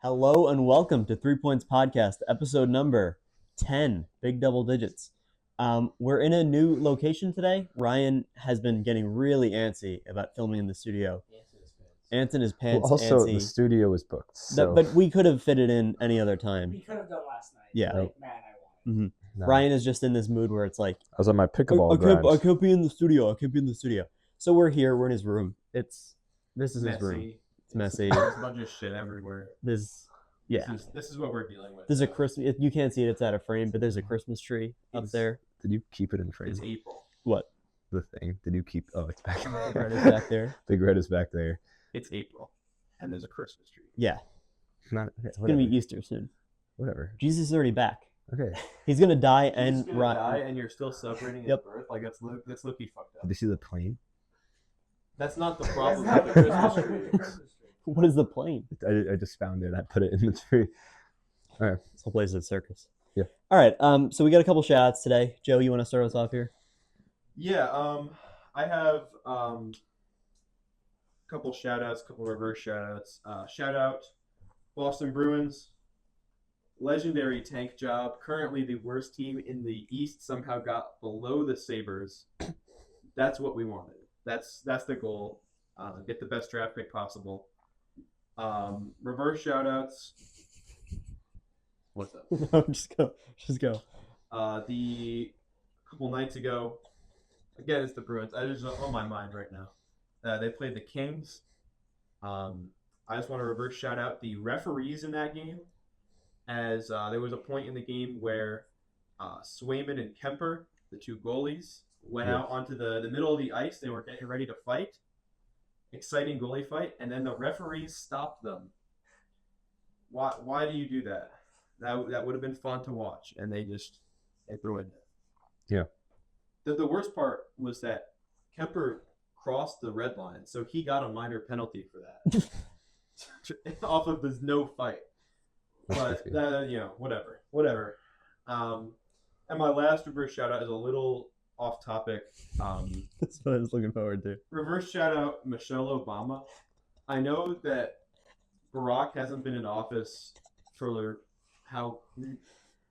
Hello and welcome to 3 Points Podcast, episode number 10, big double digits. We're in a new location today. Ryan has been getting really antsy about filming in the studio. Ants in his pants. Well, also, antsy. the studio was booked. So. But we could have fit it in any other time. We could have done last night. Yeah. Like, man, I wanted. Mm-hmm. No. Ryan is just in this mood where it's like, I was on my pickleball grind. I can't be in the studio. So we're here. We're in his room. This is messy. His room. It's messy. There's a bunch of shit everywhere. This is what we're dealing with. There's a Christmas. You can't see it. It's out of frame, but there's a Christmas tree up there. Did you keep it in frame? It's April. What? The thing. Did you keep? Oh, it's back. Big Red is back there. Big Red is back there. It's April, and there's a Christmas tree. Yeah. It's gonna be Easter soon. Whatever. Jesus is already back. Okay. He's gonna die and die, and you're still celebrating his birth. Like that's Loki fucked up. Did you see the plane? That's not the problem with the Christmas tree. What is the plane? I just found it. I put it in the tree. All right. This whole place is a circus. Yeah. All right. So we got a couple shout outs today. Joe, you want to start us off here? Yeah. I have a couple shout outs, couple reverse shout outs. Shout out Boston Bruins. Legendary tank job. Currently the worst team in the East somehow got below the Sabres. That's what we wanted. That's the goal. Get the best draft pick possible. Reverse shout outs. What's up? No, just go. The couple nights ago, again, it's the Bruins. I just on my mind right now. They played the Kings. I just want to reverse shout out the referees in that game, as there was a point in the game where Swayman and Kemper, the two goalies, went out onto the middle of the ice. They were getting ready to fight. Exciting goalie fight, and then the referees stopped them. Why do you do that? That would have been fun to watch, and they ruined it. Yeah. The worst part was that Kemper crossed the red line, so he got a minor penalty for that. Off of this no fight. But whatever. And my last reverse shout out is a little off topic. That's what I was looking forward to. Reverse shout out Michelle Obama. I know that Barack hasn't been in office for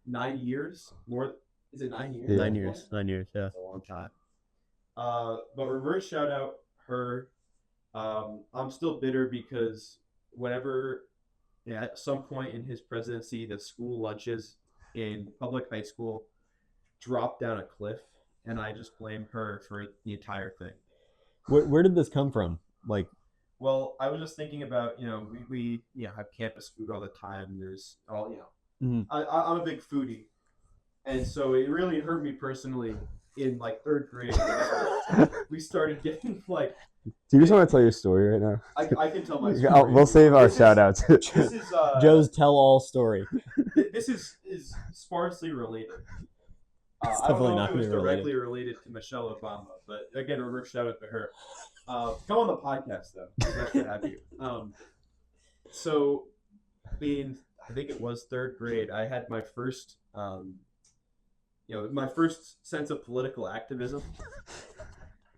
9 years? More? Is it 9 years? Yeah. 9 years. 9 years. Yeah. That's a long time. But reverse shout out her. I'm still bitter because whenever, at some point in his presidency, the school lunches in public high school dropped down a cliff. And I just blame her for the entire thing. Where did this come from? Well, I was just thinking about, we have campus food all the time. There's all, Mm-hmm. I'm a big foodie. And so it really hurt me personally in third grade. We started getting Do you just want to tell your story right now? I can tell my story. We'll save our shout outs. This is Joe's tell-all story. This is sparsely related. It's I don't definitely know not if it was gonna be directly related to Michelle Obama, but again, a reverse shout out to her. Come on the podcast though. Nice to have you. So, I think it was third grade. I had my first, my first sense of political activism.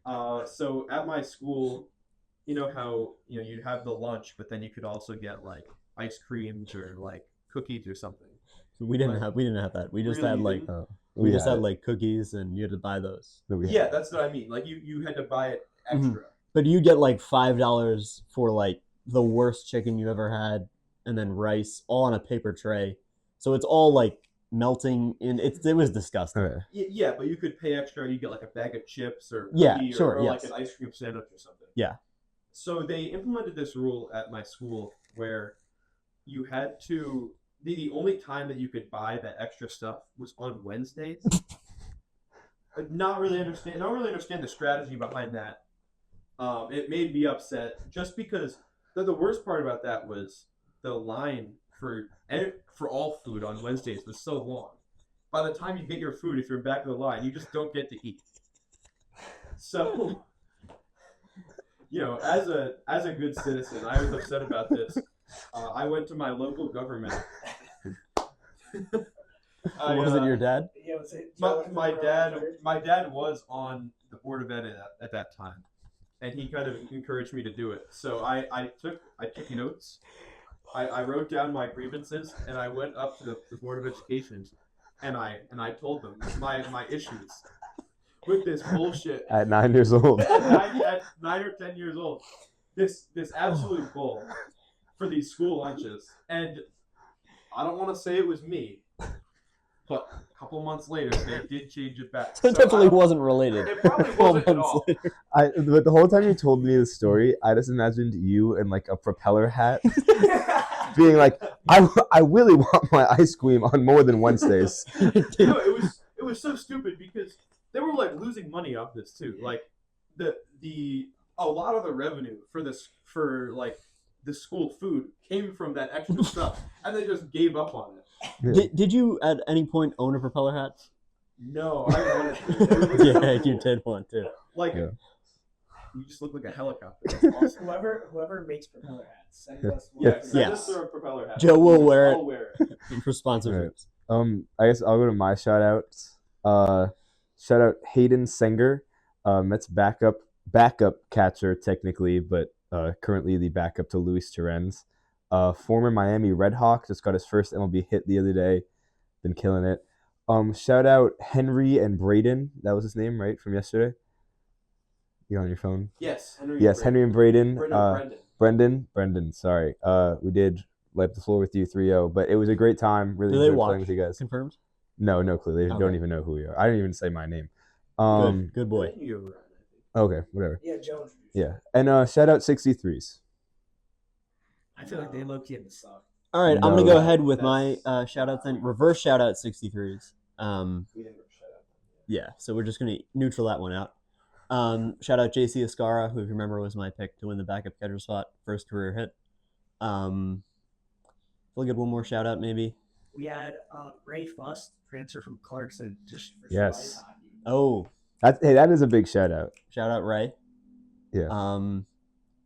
So at my school, you know how you'd have the lunch, but then you could also get ice creams or cookies or something. So we didn't have that. We just had had cookies, and you had to buy those. Yeah, that's what I mean. You had to buy it extra. Mm-hmm. But you get $5 for the worst chicken you ever had, and then rice all on a paper tray. So it's all melting in. It was disgusting. Okay. Yeah, but you could pay extra. You get a bag of chips or sure, or yes. an ice cream sandwich or something. Yeah. So they implemented this rule at my school where you had to. The only time that you could buy that extra stuff was on Wednesdays. I don't really understand the strategy behind that. It made me upset just because the worst part about that was the line for all food on Wednesdays was so long. By the time you get your food, if you're back of the line, you just don't get to eat. So, as a good citizen, I was upset about this. I went to my local government. Was it your dad? Yeah, my dad was on the board of ed at that time, and he kind of encouraged me to do it. So I took notes, I wrote down my grievances and I went up to the Board of Education and I told them my issues with this bullshit. At 9 years old. At 9 or 10 years old, this absolute bull for these school lunches, and I don't want to say it was me, but a couple months later they did change it back. So it definitely wasn't related. It probably 12 wasn't at months all. later. But the whole time you told me the story, I just imagined you in like a propeller hat, being like, I really want my ice cream on more than Wednesdays. No, it was so stupid because they were like losing money off this too. Like a lot of the revenue for the school food came from that extra stuff, and they just gave up on it. Yeah. Did you at any point own a propeller hat? No, I wanted to. Yeah, you did want to. Like, Yeah. you just look like a helicopter. That's awesome. Whoever makes propeller hats, send us one. Yeah, send Yes. us a propeller hat. Joe will wear it. I'll wear it. For sponsorships. I guess I'll go to my shout outs. Shout out Hayden Senger, Mets backup catcher technically, but currently the backup to Luis Torrens. Former Miami Red Hawk, just got his first MLB hit the other day. Been killing it. Shout out Henry and Braden. That was his name, right, from yesterday? You on your phone? Yes, Henry. Yes, Henry and Braden. Brendan. Brendan, sorry. We did light the floor with you 3-0, but it was a great time. Really Do they enjoyed watch? playing with you guys. Confirmed? No clue. They Okay. don't even know who we are. I didn't even say my name. Good boy. Okay, whatever. Yeah, Joe. Yeah. And shout out 63s. I feel like they low key in the suck. All right, I'm No, going to go ahead with that's- my shout outs then. Reverse shout out 63s. We didn't shut up. Yeah, so we're just going to neutral that one out. Shout out JC Escara, who, if you remember, was my pick to win the backup catcher spot, first career hit. We'll get one more shout out, maybe. We had Ray Fust transfer from Clarkson just for Yes. July hockey. Oh, That is a big shout out. shout out Ray. Yeah.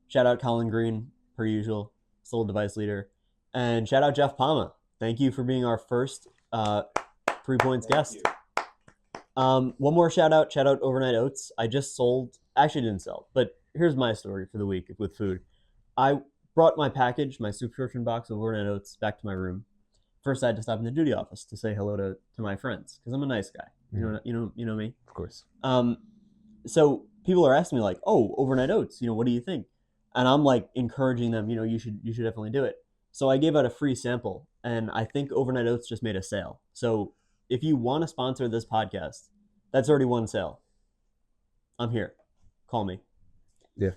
Shout out Colin Green, per usual, sole device leader. And shout out Jeff Palma. Thank you for being our first 3 points guest. One more shout out Overnight Oats. I just sold, actually didn't sell, but here's my story for the week with food. I brought my package, my subscription box of Overnight Oats back to my room. First, I had to stop in the duty office to say hello to my friends because I'm a nice guy. You know me. Of course. So people are asking me like, "Oh, Overnight Oats, what do you think?" And I'm like encouraging them, you should definitely do it. So I gave out a free sample, and I think Overnight Oats just made a sale. So if you want to sponsor this podcast, that's already one sale. I'm here. Call me. Yeah.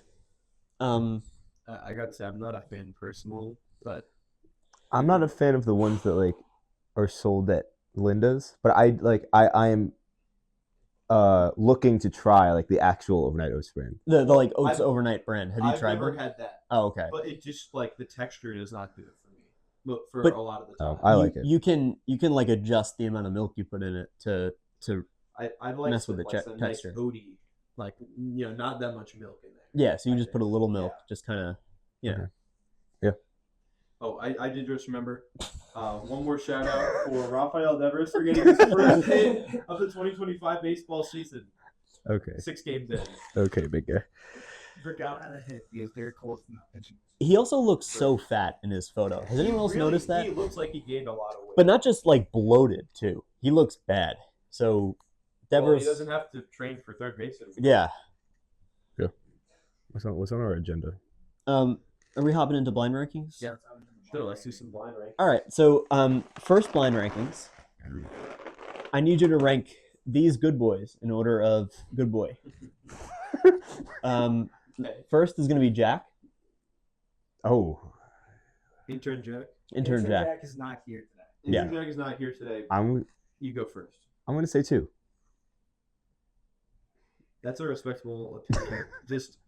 I gotta say, I'm not a fan personally, but I'm not a fan of the ones that like are sold at Linda's, but I am looking to try like the actual Overnight Oats brand. The like Oats I've- Overnight brand. Have you I've tried never them? had that, Oh, okay. but it just like the texture is not good for me. For But- a lot of the Oh, time, I like it. You can like adjust the amount of milk you put in it to I like mess with the some texture. nice oaty, like not that much milk in there. yeah. So you I just put a think. little milk, Yeah. just kind of Oh, I did just remember. One more shout out for Rafael Devers for getting his first hit of the 2025 baseball season. Okay. 6 games in. Okay, big guy. Forgot how to hit because they're cold from the pitching. He also looks so fat in his photo. Has anyone else noticed that? He looks like he gained a lot of weight. But not just like bloated too. He looks bad. So Well, Devers, he doesn't have to train for third base anymore. yeah. What's on our agenda? Are we hopping into blind rankings? Yeah. Sure, let's do some blind rank. All right. So first blind rankings. I need you to rank these good boys in order of good boy. Okay. First is going to be Jack, Oh, Intern Jack. intern Jack. Jack is not here today. Yeah. Intern Jack is not here today. I'm You go first. gonna say 2. That's a respectable opinion. Just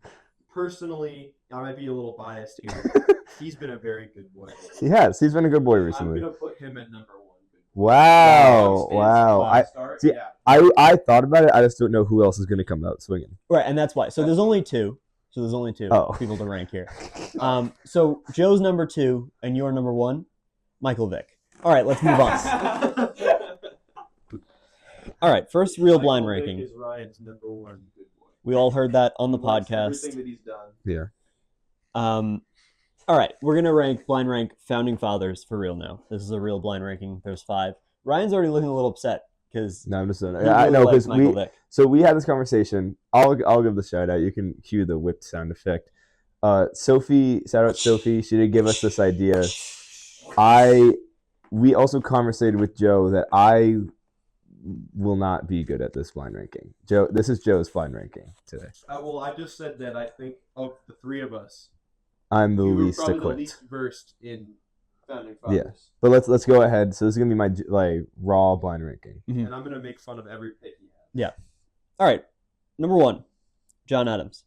personally, I might be a little biased here. He's been a very good boy. He has. He's been a good boy I'm recently. gonna put him at number 1. Wow. Wow. See, Yeah. I thought about it. I just don't know who else is gonna come out swinging. Right, and that's why. So there's only two. Oh. People to rank here. So Joe's number 2 and you're number 1, Michael Vick. All right, let's move on. All right, first real blind Michael Vick ranking. is Ryan's number 1 good boy. We all heard that on the He wants podcast. Everything that he's done. Yeah. All right, we're gonna blind rank founding fathers for real now. This is a real blind ranking. There's 5. Ryan's already looking a little upset because No, I'm just saying. he I really know likes because Michael Vick. So we had this conversation. I'll give the shout out. You can cue the whipped sound effect. Sophie, shout out Sophie. She did give us this idea. We also conversated with Joe that I will not be good at this blind ranking. Joe, this is Joe's blind ranking today. Well, I just said that I think of the 3 of us, I'm the you were least probably equipped. the least versed in founding fathers. Yeah. But let's go ahead. So this is gonna be my like raw blind ranking. And I'm gonna make fun of every pick he has. All right, number 1, John Adams.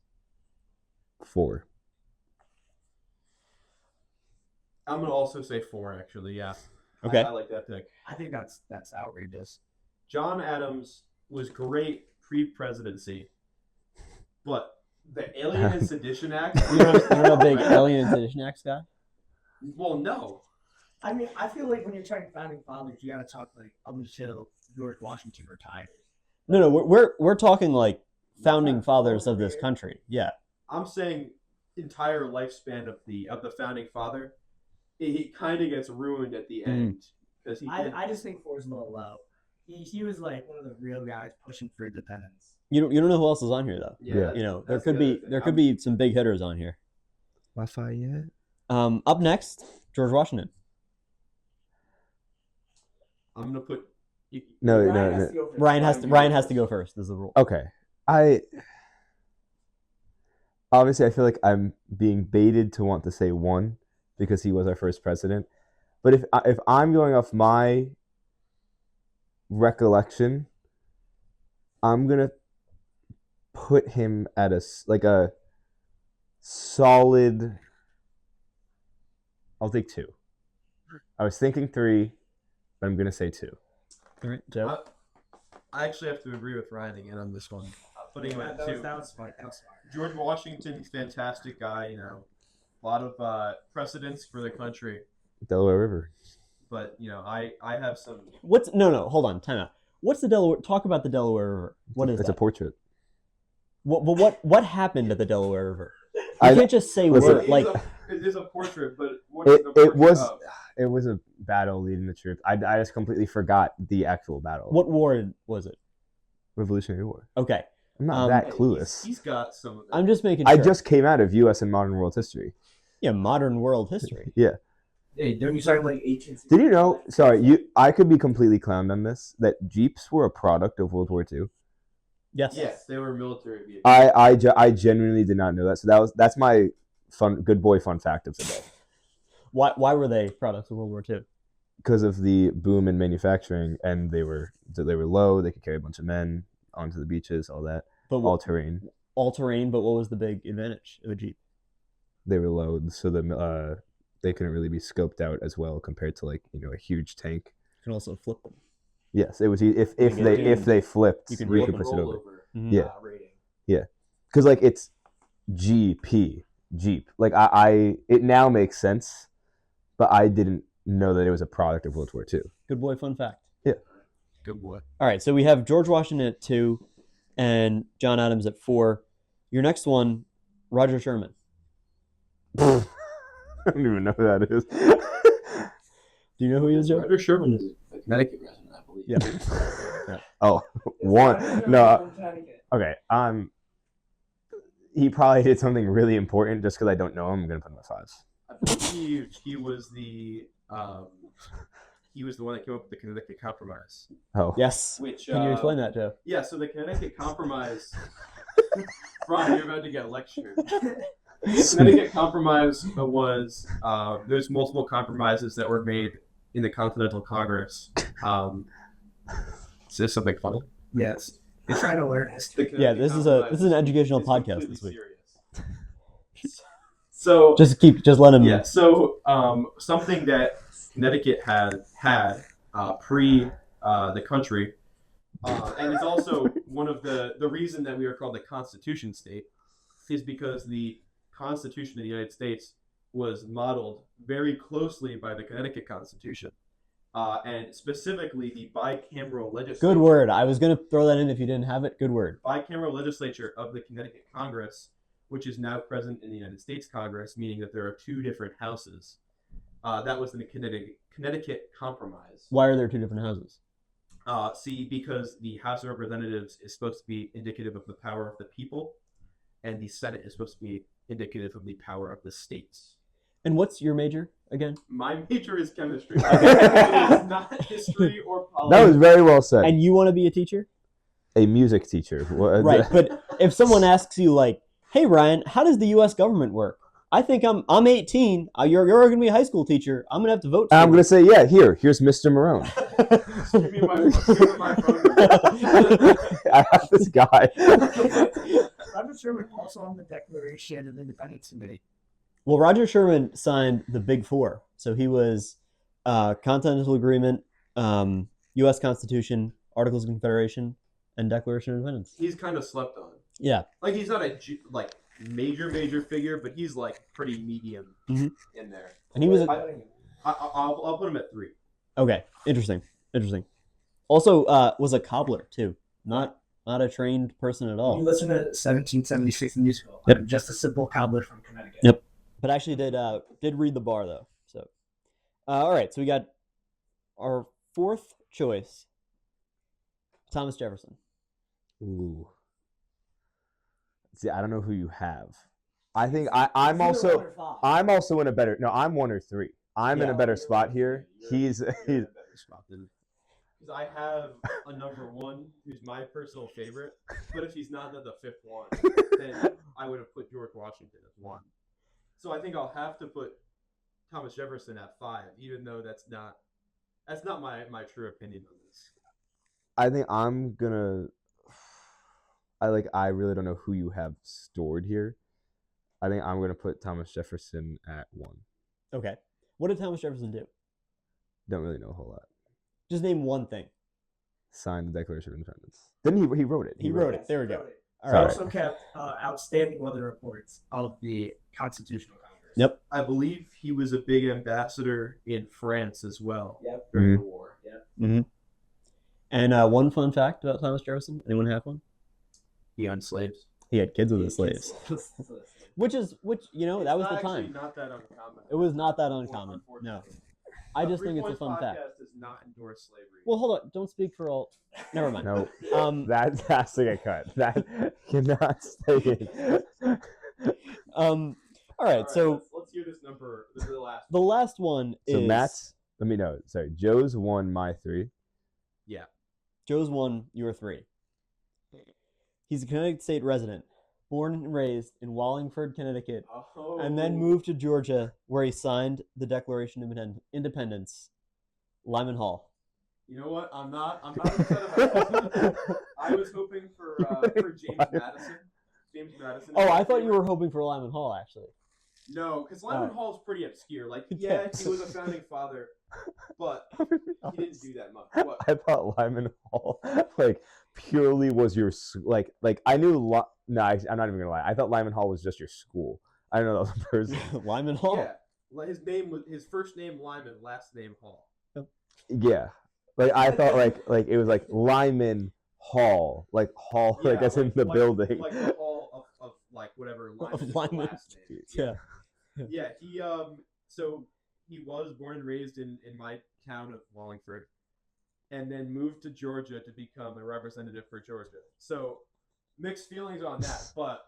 4. I'm gonna also say 4. Actually, yeah. Okay. I like that pick. I think that's outrageous. John Adams was great pre-presidency, but the Alien and Sedition Act. You're not a big Alien and Sedition Act guy? Well, no. I mean, I feel like when you're talking founding fathers, you gotta talk like up until George Washington retired. No, we're talking like founding fathers of this country. Yeah. I'm saying entire lifespan of the founding father. He kind of gets ruined at the end because he. I just think 4 is a little low. He was like one of the real guys pushing for independence. You don't know who else is on here though. Yeah. You know, there That's could the be other thing. some big hitters on here. Lafayette. Up next, George Washington. I'm gonna put. No. Ryan has to go first. This is the rule. Okay. Obviously I feel like I'm being baited to want to say 1 because he was our first president. But if I'm going off my recollection, I'm gonna put him at a solid. I'll take 2. I was thinking 3, but I'm gonna say 2. All right, Joe. I actually have to agree with Ryan again on this one. Putting him at 2. That was smart. George Washington, fantastic guy. You know, a lot of precedents for the country. Delaware River. But I have some. No, hold on, time out. What's the Delaware? Talk about the Delaware River. What is It's that? a portrait. What happened at the Delaware River? You I- can't just say listen, word like It is a portrait, but what is the It portrait was of? it was a battle leading the troops. I just completely forgot the actual battle. what war was it? Revolutionary War? Okay, I'm not that Hey, clueless. He's got some of it. I'm just making I sure. just came out of U.S. and modern world history. Yeah, modern world history. Hey, don't you start like 18? Did you know? Sorry, I could be completely clowned on this. That Jeeps were a product of World War II. Yes. Yes, they were military vehicles. I genuinely did not know that. So that's my good boy fun fact of the day. Why were they products of World War II? Because of the boom in manufacturing, and they were low. They could carry a bunch of men onto the beaches, all that, But all terrain. all terrain. But what was the big advantage of a Jeep? They were low, so they couldn't really be scoped out as well compared to a huge tank. You can also flip them. Yes, it was if can- they flipped, you can we flip could them. push it over. Mhm. Yeah. Rating. Because it's GP Jeep. It now makes sense, but I didn't know that it was a product of World War II. Good boy, fun fact. Good boy. All right, so we have George Washington at 2, and John Adams at 4. Your next one, Roger Sherman. I don't even know who that is. Do you know who he is, Joe? Roger Sherman is a Connecticut resident, I believe. Yeah. Oh, one. No. Okay. He probably did something really important. Just because I don't know him, I'm gonna put him at 5. I believe he was the one that came up with the Connecticut Compromise. Oh. Yes. Which Can you explain that, Joe? Yeah, so the Connecticut Compromise. Brian, you're about to get lectured. The Connecticut Compromise was there's multiple compromises that were made in the Continental Congress. Is this something funny? Yes. You're trying to learn history. Yeah, this is an educational podcast this week. So Just let him. yeah, so something that Connecticut had pre the country, and it's also one of the reason that we are called the Constitution State is because the Constitution of the United States was modeled very closely by the Connecticut Constitution, and specifically the bicameral legislature. Good word. I was gonna throw that in if you didn't have it. Good word. Bicameral legislature of the Connecticut Congress which is now present in the United States Congress, meaning that there are two different houses. That was in the Connecticut Compromise. Why are there two different houses? Because the House of Representatives is supposed to be indicative of the power of the people, and the Senate is supposed to be indicative of the power of the states. And what's your major again? My major is chemistry. It is not history or politics. That was very well said. And you want to be a teacher? A music teacher. Right, but if someone asks you like, "Hey Ryan, how does the U.S. government work?" I think I'm 18. You're going to be a high school teacher. I'm going to have to vote. I'm going to say, yeah. Here's Mr. Marrone. Give me my phone. I have this guy. Robert Sherman also on the Declaration of Independence Committee. Well, Roger Sherman signed the Big Four, so he was Continental Agreement, U.S. Constitution, Articles of Confederation, and Declaration of Independence. He's kind of slept on. Yeah, Like he's not a major figure, but he's like pretty medium in there. and he was I'll put him at 3. okay. Interesting. Also, was a cobbler too, not a trained person at You all. listen to 1776 musical. Yep. I'm just a simple cobbler from Connecticut. Yep. But actually did read the bar though. So, all right. So we got our fourth choice, Thomas Jefferson. Ooh. See, I don't know who you have. I think I'm It's either one also or five. in a better. No, I'm 1 or 3. I'm in a better spot here. He's Because I have a number 1 who's my personal favorite, but if he's not the 5th one, then I would have put George Washington as 1. So I think I'll have to put Thomas Jefferson at 5, even though that's not my true opinion on this. I think I'm gonna. I really don't know who you have stored here. I think I'm gonna put Thomas Jefferson at 1. Okay. What did Thomas Jefferson do? Don't really know a whole lot. Just name one thing. Signed the Declaration of Independence. Didn't he wrote it? He wrote it. There we go. Wrote it. All He right. also kept outstanding weather reports of the Constitutional Congress. Yep. I believe he was a big ambassador in France as well Yep. during the war. Mm-hmm. And one fun fact about Thomas Jefferson. Anyone have one? He unslaves. He had kids with his slaves, which that was the It's time. not that uncommon. It was not that uncommon. No, Unfortunately. I just think it's a 3 fun Points fact. Podcast does not endorse slavery. Well, hold on. Don't speak for all. Never mind. No, that has to get cut. That cannot stay in. All All right. So let's hear this number. This is the last. the last one So is Matt's. Let me know. Sorry, Joe's 1, my 3. Yeah. Joe's 1. You were 3. He's a Connecticut State resident, born and raised in Wallingford, Connecticut, and then moved to Georgia, where he signed the Declaration of Independence. Lyman Hall. You know what? I'm not upset about this. I was hoping for James Madison. James Madison. Oh, I thought you were hoping for Lyman Hall, actually. No, because Lyman Hall is pretty obscure. Like, Yeah. he was a founding father, but he didn't do that much. What? I thought Lyman Hall purely was your I knew. No, I'm not even gonna lie. I thought Lyman Hall was just your school. I don't know that was a person. Lyman Hall. Yeah. His name was his first name Lyman, last name Hall. Yeah, I thought it was Lyman Hall, Hall, Yeah, as in the building. Like the hall of whatever Lyman is Lyman. the last name. Yeah. Yeah, he was born and raised in my town of Wallingford, and then moved to Georgia to become a representative for Georgia. So mixed feelings on that, but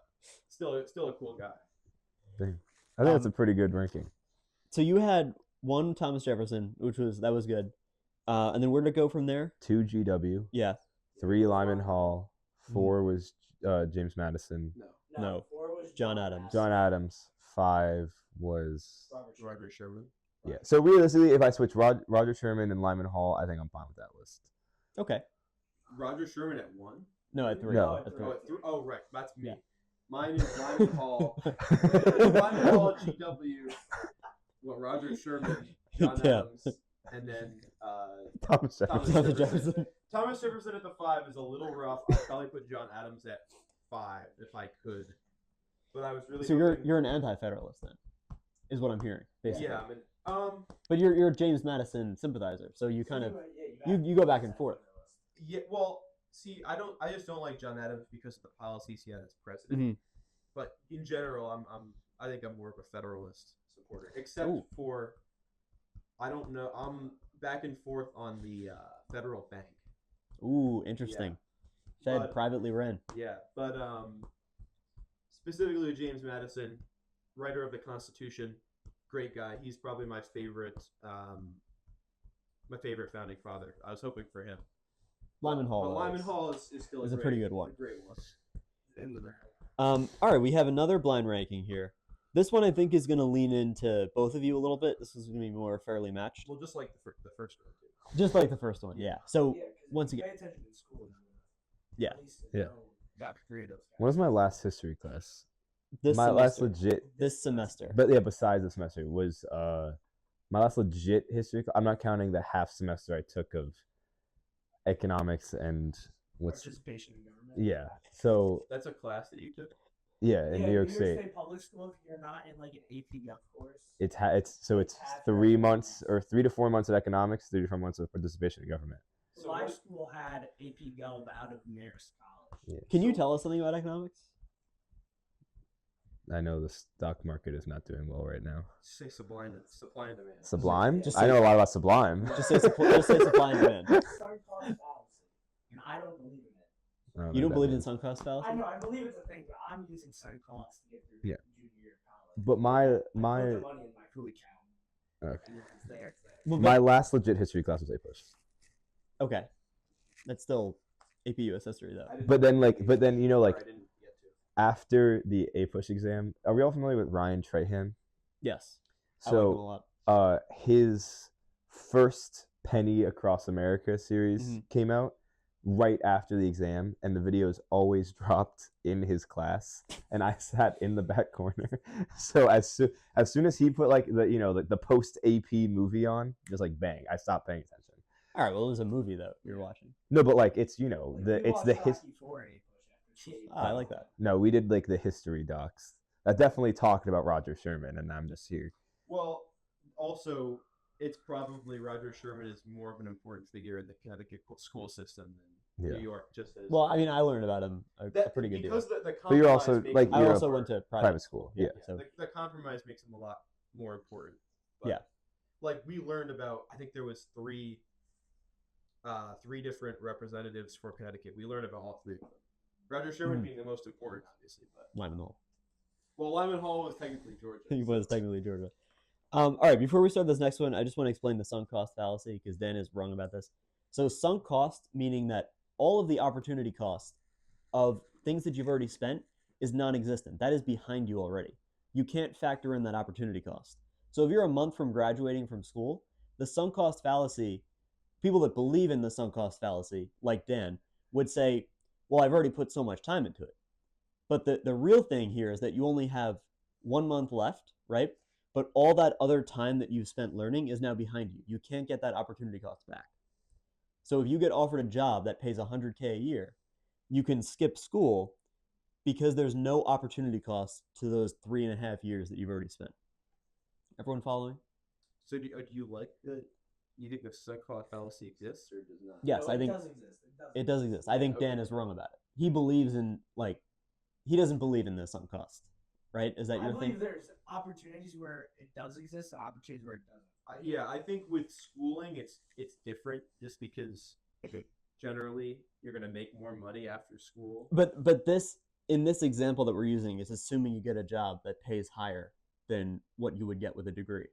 still a cool guy. I think that's a pretty good ranking. So you had 1 Thomas Jefferson, that was good. And then where did it go from there? 2 GW, Yeah. 3 Lyman Hall, 4 was James Madison, No. 4 was John Adams. John Adams, 5 was Roger Sherman. yeah. So realistically, if I switch Roger Sherman and Lyman Hall, I think I'm fine with that list. Okay. Roger Sherman at 1. No, at 3. No. At 3. Oh, right, that's me. Yeah. Mine is Lyman Hall. Lyman Hall, GW. Well, Roger Sherman, John Yeah. Adams, and then Thomas Thomas Jefferson. Jefferson. Thomas Jefferson at the 5 is a little rough. I'd probably put John Adams at 5 if I could. But I was really So hoping- you're an anti-federalist then, is what I'm hearing, basically. yeah. I mean, But you're a James Madison sympathizer, so you kind of you go back and forth. yeah. Well, see, I just don't like John Adams because of the policies he had as president. Mhm. but in general, I think I'm more of a Federalist supporter, except Ooh. for I don't know. I'm back and forth on the federal bank. Ooh, interesting. Fed But- privately ran. Yeah, but specifically James Madison, writer of the Constitution, great guy. He's probably my favorite founding father. I was hoping for him. Lyman Hall. But Lyman Hall is still is a a pretty good one. A great one. All right, we have another blind ranking here. This one I think is going to lean into both of you a little bit. This is going to be more fairly matched. Well, just like the first one too. Just like the first one, yeah. So, Yeah, 'cause once if you again, pay attention in school. Yeah. At least Yeah. got creative. When was my last history class? this My last semester, legit, this semester. but yeah, besides this semester was my last legit history. I'm not counting the half semester I took of economics and what's Participation in government. yeah. So That's a class that you took. yeah, in New York State, Public School, if you're not in like an AP Gov course. it's 3 months or 3 to 4 months of economics, 3 to 4 months of participation in government. So my school had AP Gov out of Marist College. Yeah. Can you tell us something about economics? I know the stock market is not doing well right now. Say supply and demand. Sublime? Just I say- know a lot about Sublime. Just say supply and demand. Sunk cost fallacy. And I don't believe in it. I know You don't what that believe in means. sunk cost I fallacy? know, I believe it's a thing, but I'm using sunk costs to get through Yeah. junior year of college. But I put the money in my Cooley account. Okay. And it's there, it's there. Well, My last legit history class was A push. okay. That's still AP US history, though. But then you know, like I didn't get to. after the A push exam, are we all familiar with Ryan Trahan? Yes. I like him a So lot. his first Penny Across America series Mhm. came out right after the exam, and the videos always dropped in his class, and I sat in the back corner. So as soon as he put like the post AP movie on, just like bang, I stopped paying attention. All right, well, it was a movie, though, you're watching. No, but like it's Like, we it's watched the Rocky IV A push after school. I like that. No, we did like the history docs. That definitely talked about Roger Sherman, and I'm just here. Well, also, it's probably Roger Sherman is more of an important figure in the Connecticut school system than Yeah. New York. Just as Well, I mean, I learned about him a pretty good deal. because the But you're also, compromise makes like, him I you're a also more- went to Private school, yeah. So the compromise makes him a lot more important. But, Yeah. like we learned about, I think there was three different representatives for Connecticut. We learned about all three of them. Roger Sherman Hmm. being the most important, obviously, but Lyman Hall. Lyman Hall was technically Georgia. He was technically Georgia. All right, before we start this next one, I just want to explain the sunk cost fallacy because Dan is wrong about this. So sunk cost, meaning that all of the opportunity cost of things that you've already spent is non-existent. That is behind you already. You can't factor in that opportunity cost. So if you're a month from graduating from school, the sunk cost fallacy, people that believe in the sunk cost fallacy, like Dan, would say, well, I've already put so much time into it. But the real thing here is that you only have 1 month left, right? But all that other time that you've spent learning is now behind you. You can't get that opportunity cost back. So if you get offered a job that pays $100K a year, you can skip school because there's no opportunity cost to those 3.5 years that you've already spent. Everyone following? So do you like the? You think the sunk cost fallacy exists or does not? Yes, No, I think it does exist. it does exist. I think Dan is wrong about it. He believes in, he doesn't believe in the sunk cost, right? Is that I your believe thing? there's opportunities where it does exist and opportunities where it doesn't. Yeah, I think with schooling, it's different just because generally you're gonna make more money after school. But this, in this example that we're using, is assuming you get a job that pays higher than what you would get with a degree.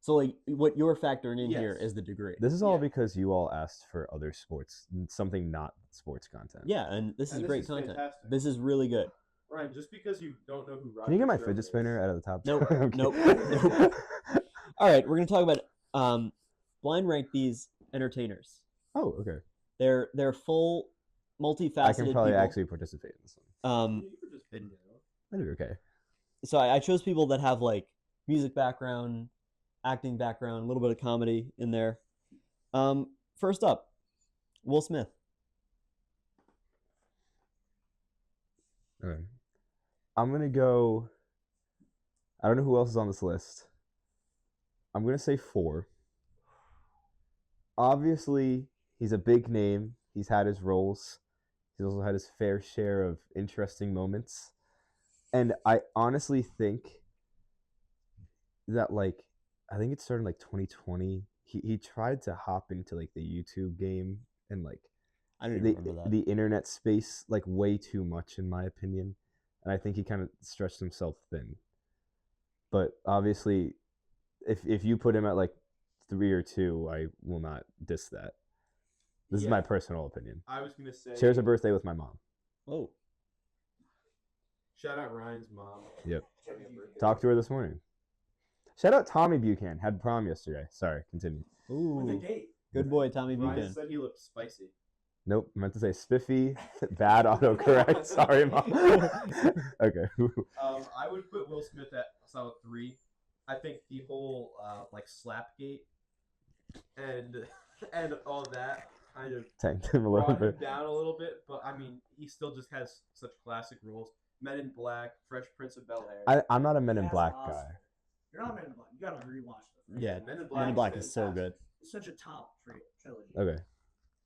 So like what you're factoring in here Yes. is the degree. This is all Yeah. because you all asked for other sports, something not sports content. Yeah, and this is And this great is content. fantastic. This is really good. Ryan, just because you don't know who Roger Can you get my Sherman fidget is- spinner out of the top? Nope, I'm nope, kidding. All right, we're gonna talk about blind rank these entertainers. Oh, okay. They're full, multifaceted I can probably people. actually participate in this one. You could just video. I do okay. So I chose people that have like music background, acting background, a little bit of comedy in there. First up, Will Smith. Okay. I'm gonna go. I don't know who else is on this list. I'm gonna say 4. Obviously, he's a big name. He's had his roles. He's also had his fair share of interesting moments. And I honestly think that like I think it started in like 2020. He tried to hop into like the YouTube game and like I don't even remember that. the internet space like way too much in my opinion. And I think he kind of stretched himself thin. But obviously if you put him at like 3 or 2, I will not diss that. This is my personal opinion. I was gonna say. Shares a birthday with my mom. Oh, Shout out Ryan's mom. Yep. Talked to her this morning. Shout out Tommy Buchan. Had prom yesterday. Sorry, continue. With the ooh, gate. good boy, Tommy Ryan Buchan. said he looked spicy. Nope, I meant to say spiffy. Bad autocorrect. Sorry, mom. Okay. I would put Will Smith at a solid 3. I think the whole like Slapgate and all that kind of Tanked him a little brought him bit. down a little bit, but I mean he still just has such classic roles. Men in Black, Fresh Prince of Bel Air. I'm not a Men in Yes, Black Oscar. guy. You're not Man in Black. You gotta rewatch this. Yeah, Men in Men in Black is so fantastic. good. It's such a top trilogy. Okay.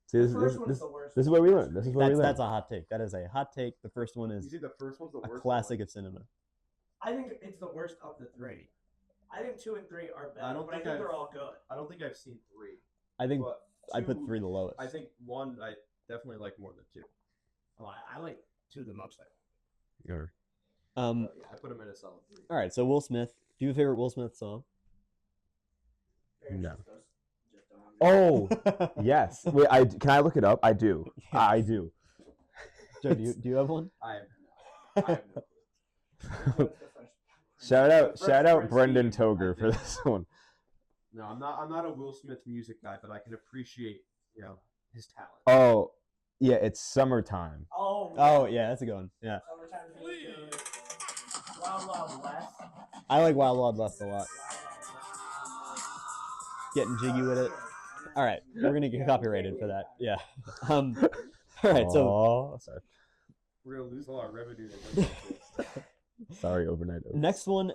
See, The this, first this, one this, is the worst. this is where we learn. This is where we learn. That's a hot take. That is a hot take. The first one You is see, the first one's the a worst. classic one. of cinema. I think it's the worst of the 3. I think 2 and 3 are better. I don't but think I think I've- they're all good. I don't think I've seen 3. I think But I put 2, 3 the lowest. I think 1 I definitely like more than 2. Oh, I like 2 the most. Or- Um. Yeah, I put him in a solid 3. All right. So Will Smith. Do you have a favorite Will Smith song? No. Just don't have- Oh, yes. Wait, can I look it up? I do. I do. Joe, do you have one? I have no clue. What's the first? Shout out Prince Brendan theme, I Toger for think. this one. No, I'm not a Will Smith music guy, but I can appreciate, his talent. Oh, yeah, it's summertime. Oh, Oh yeah, that's a good one. Yeah, Summertime is really good. Wild Wild West. I like Wild Wild West a lot. Getting jiggy with it. All right, we're gonna get copyrighted for that. Yeah. All right. So Aw, sorry. We're gonna lose all our revenue. Sorry, overnight oats. next one.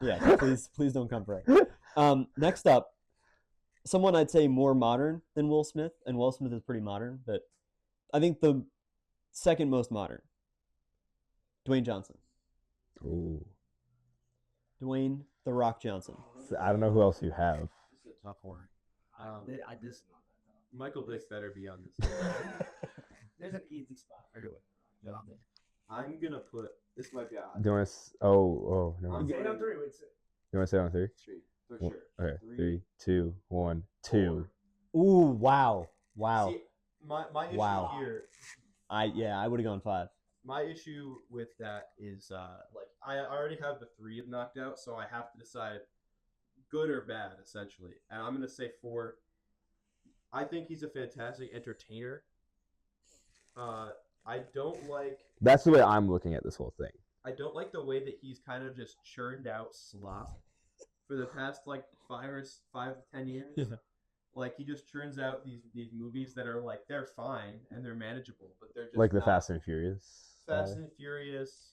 Yeah. Please don't copyright. Next up, someone I'd say more modern than Will Smith, and Will Smith is pretty modern, but I think the second most modern, Dwayne Johnson. Ooh. Dwayne The Rock Johnson. I don't know who else you have. This is a tough one. I just know Michael Vick better be on this. there's an easy spot. I do it. Yeah. I'm gonna put. This might be a hot Do you want to? Oh, no. I'm You Say it on 3. Wait, want to say it on 3? street for Well, sure. Okay, 3, 3, 2, 1, 2. Ooh, wow. See, my issue Wow. here. I would have gone 5. My issue with that is like I already have the 3 knocked out, so I have to decide good or bad essentially, and I'm gonna say 4. I think he's a fantastic entertainer. I don't like That's the way I'm looking at this whole thing. the way that he's kind of just churned out slop for the past like 5 to 10 years. Yeah. Like he just churns out these movies that are like they're fine and they're manageable, but they're just Like the not- Fast and Furious. Fast and Furious.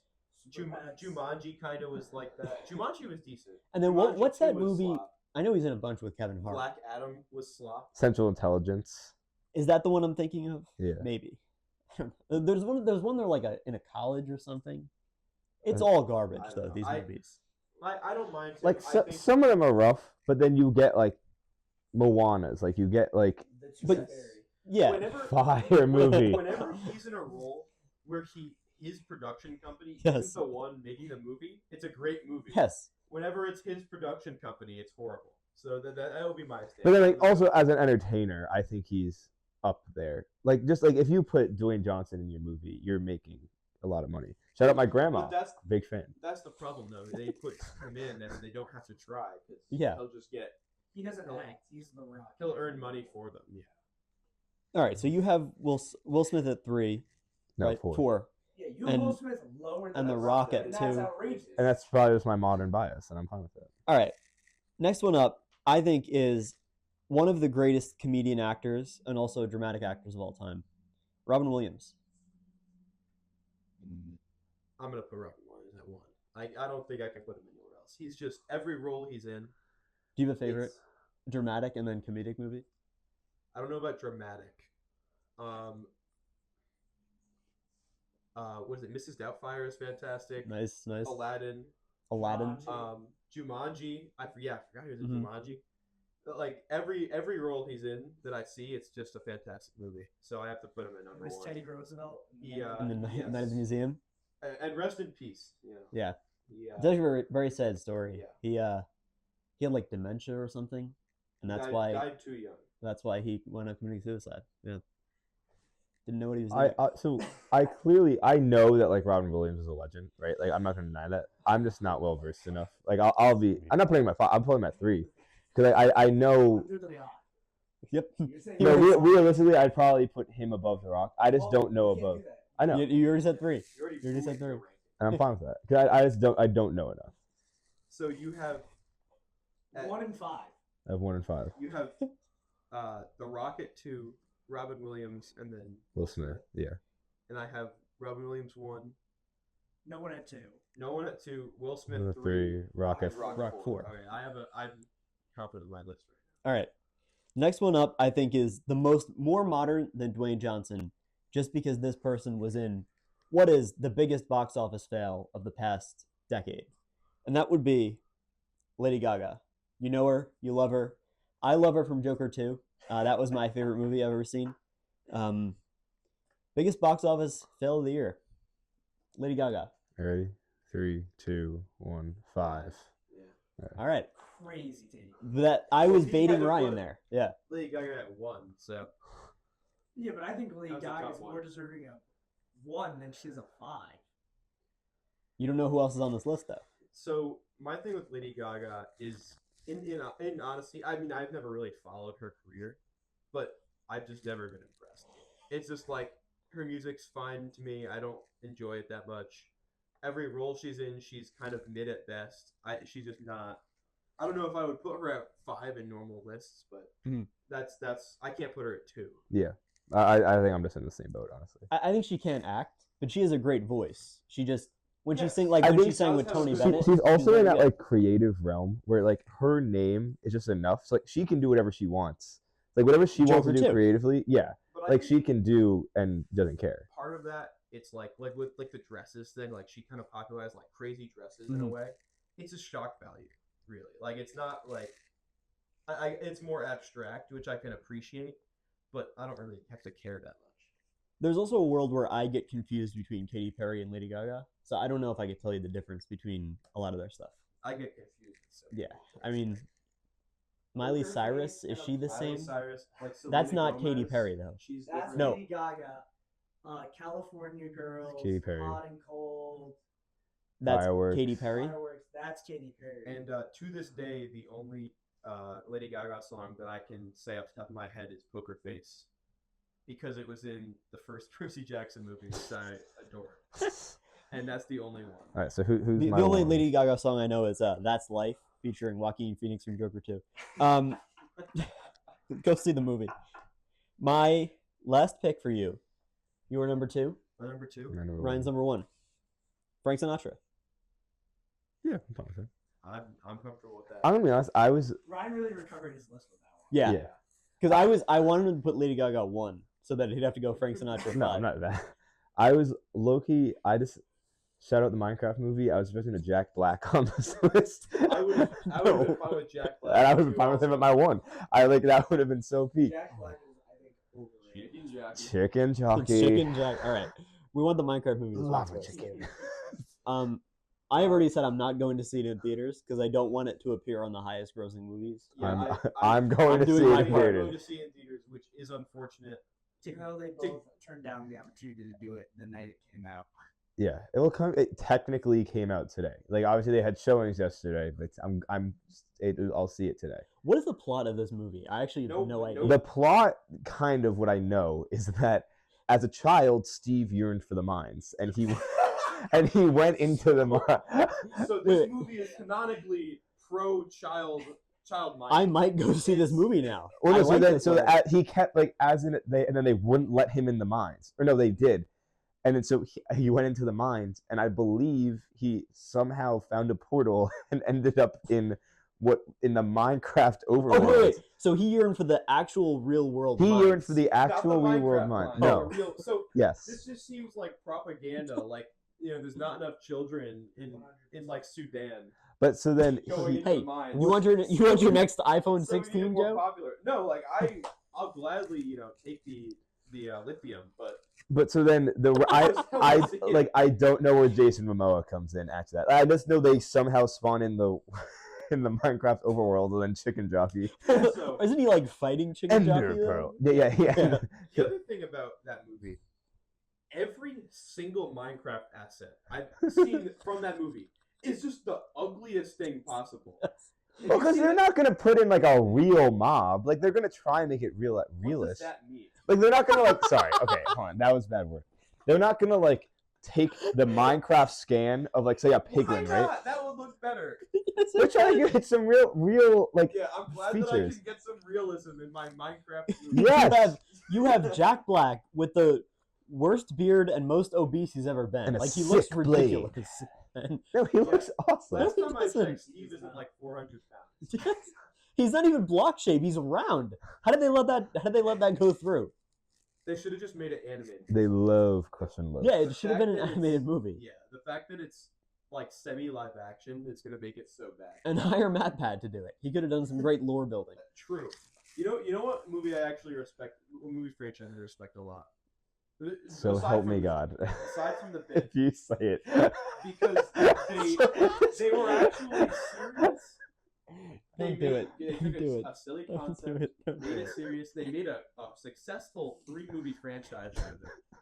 Jumanji kind of was like that. Jumanji was decent. And then Jumanji what's 2 that was movie? slop. I know he's in a bunch with Kevin Hart. Black Adam was slop. Central Intelligence. Is that the one I'm thinking of? Yeah. Maybe. I don't know. There's one they're like in a college or something. It's all garbage I don't though. know. These movies. I don't mind. Like I think some of them are rough, but then you get like Moanas. Like you get like But- Yeah. whenever fire movie. whenever he's in a role where his production company Yes. isn't the one making the movie, it's a great movie. Yes. Whenever it's his production company, it's horrible. So that will be my statement. But then like also as an entertainer, I think he's up there. Like just like if you put Dwayne Johnson in your movie, you're making a lot of money. Shout out my grandma. But that's Big fan. the problem though. They put him in and they don't have to try because Yeah. he'll just get He doesn't act. He's the Rock. he'll earn money for them. Yeah. All right. So you have Will Smith at 3, No, right? 4. Yeah, you And- Will Smith lower than and The that, Rock at and 2. That's outrageous. And that's probably just my modern bias, and I'm fine with it. All right. Next one up, I think, is one of the greatest comedian actors and also dramatic actors of all time, Robin Williams. I'm gonna put Robin Williams at 1. I don't think I can put him anywhere else. He's just every role he's in. Do you have a favorite it's- dramatic and then comedic movie? I don't know about dramatic. What is it? Mrs. Doubtfire is fantastic. Nice. Aladdin. Aladdin. Jumanji. I forgot he was in Mhm. Jumanji. But, like every role he's in that I see, it's just a fantastic movie. So I have to put him at number Miss one. Teddy Roosevelt. In the yes. Night at the Museum. And rest in peace. You know. Yeah. Yeah. It's actually a very, very sad story. Yeah. He had like dementia or something, and that's died too young. That's why he wound up committing suicide. Yeah. Didn't know what he was doing. I know that like Robin Williams is a legend, right? Like I'm not gonna deny that. I'm just not well versed enough. Like I'm not putting I'm putting him at 3 because I know. Under the eye. Yep. You're saying No, realistically, I'd probably put him above The Rock. I just don't know you can't above. do that. I know, You already said 3. You already You said blew your 3. ranking. and I'm fine with that. 'Cause I don't know enough. So you have 1 and 5. I have 1 and 5. you have The Rock at 2, Robin Williams, and then Will Smith. Yeah. and I have Robin Williams 1, No one at 2. no one at 2, Will Smith Number 3, 3, Rock at Rock 4. Okay, I'm confident in my list right All right. Next one up, I think, is the more modern than Dwayne Johnson, just because this person was in what is the biggest box office fail of the past decade, and that would be Lady Gaga. You know her, you love her. I love her from Joker 2. That was my favorite movie I've ever seen. Biggest box office fail of the year. Lady Gaga. Ready? 3, 2, 1, 5. All right. Crazy take. That I was He baiting had a Ryan foot. there. Yeah. now. Lady Gaga at 1, so Yeah, but I think Lady That was a Gaga tough is one. more deserving of 1 than she's a 5. You don't know who else is on this list though. So my thing with Lady Gaga is, in honesty, I mean, I've never really followed her career, but I've just never been impressed. It's just like her music's fine to me. I don't enjoy it that much. Every role she's in, she's kind of mid at best. She's just not. I don't know if I would put her at 5 in normal lists, but Mhm. that's I can't put her at 2. Yeah. I think I'm just in the same boat, honestly. I think she can act, but she has a great voice. She just when she Yes. sing like I when think she sang with she- Tony she- Bennett. She's also very in that good. like creative realm where like her name is just enough. So like she can do whatever she wants. Like whatever she wants to Joker do too. creatively, yeah. But I Like think she can do and doesn't care. part of that, it's like with like the dresses thing, like she kind of popularized like crazy dresses in a Mhm. way. It's a shock value, really. Like it's not like it's more abstract, which I can appreciate, but I don't really have to care that much. There's also a world where I get confused between Katy Perry and Lady Gaga, so I don't know if I could tell you the difference between a lot of their stuff. I get confused. So. Yeah, I mean, Miley Cyrus, is she the Miley same? Cyrus, like That's Selena not Katy Gomez, Perry though. She's That's different. No. Lady Gaga. California Girls. Katy Perry. Hot and Cold. That's Fireworks. Katy Perry. Fireworks. That's Katy Perry. And to this day, the only Lady Gaga song that I can say off the top of my head is Poker Face. Because it was in the first Percy Jackson movie, which I adore. And that's the only one. All right, so who's The my only one? Lady Gaga song I know is "That's Life" featuring Joaquin Phoenix from Joker 2. Go see the movie. My last pick for you. You were number 2. My number 2, Number one. Ryan's number 1. Frank Sinatra. Yeah, I'm fine with it. I'm comfortable with that. I'm gonna be honest. I was Ryan really recovered his list with that one. Yeah, because I wanted him to put Lady Gaga 1, so that he'd have to go Frank Sinatra 5. No, I'm not that. I was low key. I just shout out the Minecraft movie. I was expecting a Jack Black on this list. I would have been fine with Jack Black. And I would have been fine with him at my 1. I like that would have been so peak. Jack Black is, I think, overrated. Chicken Jack. Chicken jockey. Chicken Jack. All right, we want the Minecraft movie. this Love week. chicken. I have already said I'm not going to see it in theaters because I don't want it to appear on the highest grossing movies. Yeah, I'm going I'm to doing see my it in part. I'm going theaters. to see it in theaters, which is unfortunate. Well, they both turned down the opportunity to do it the night it came out. Yeah, it will come. It technically came out today. Like obviously they had showings yesterday, but I'll see it today. What is the plot of this movie? I actually have Nope, no idea. nope. The plot, kind of what I know, is that as a child, Steve yearned for the mines, and he and he went into the mine. So this movie is canonically pro-child mind. I might go see this movie now. Well, I no, so like then, this so already. that he kept like as in it, and then they wouldn't let him in the mines, or no, they did, and then so he went into the mines, and I believe he somehow found a portal and ended up in what in the Minecraft Oh overworld. wait. So he yearned for the actual real world. He mines. yearned for the Not the actual real world Minecraft mine. mine, No. the real. So Yes. this just seems like propaganda. Like there's not enough children in like Sudan But so then going he, into Hey, the mines. You want your next iPhone So we 16, get more Joe? popular. No, like I'll gladly take the lithium, but so then I don't know where Jason Momoa comes in after that. I just know they somehow spawn in the in the Minecraft overworld and then Chicken Jockey. So- Isn't he like fighting Chicken Ender Jockey? Pearl. though? Yeah. The other thing about that movie, every single Minecraft asset I've seen from that movie is just the ugliest thing possible. Well, because they're not gonna put in like a real mob. Like they're gonna try and make it What does realist. that mean? Like they're not gonna like. Sorry. Okay. Hold on. That was a bad word. They're not gonna like take the Minecraft scan of like say a Why piglin, right? not? That would look better. They're trying to get some real like. Yeah, I'm glad that I Features. can get some realism in my Minecraft movie. Yes. You have Jack Black with the worst beard and most obese he's ever been. And a Like he looks sick blade. ridiculous. And No, he looks awesome. Last time I Listen. checked, Steve isn't like 400 pounds. he's not even block shape. He's round. How did they let that go through? They should have just made it animated. They love question looks. Yeah, it The should have been an fact that animated it's- movie. Yeah, the fact that it's like semi-live action, it's gonna make it so bad. And hire MatPat to do it. He could have done some great lore building. True. You know what movie I actually respect? What movie franchise I respect a lot? So Aside help me from- God. Aside from the bit, If you say it. because they were actually serious. Don't do it. They Don't took do it. a silly Don't do concept, it. Don't made do it it. serious. They made a successful 3-movie franchise out of it.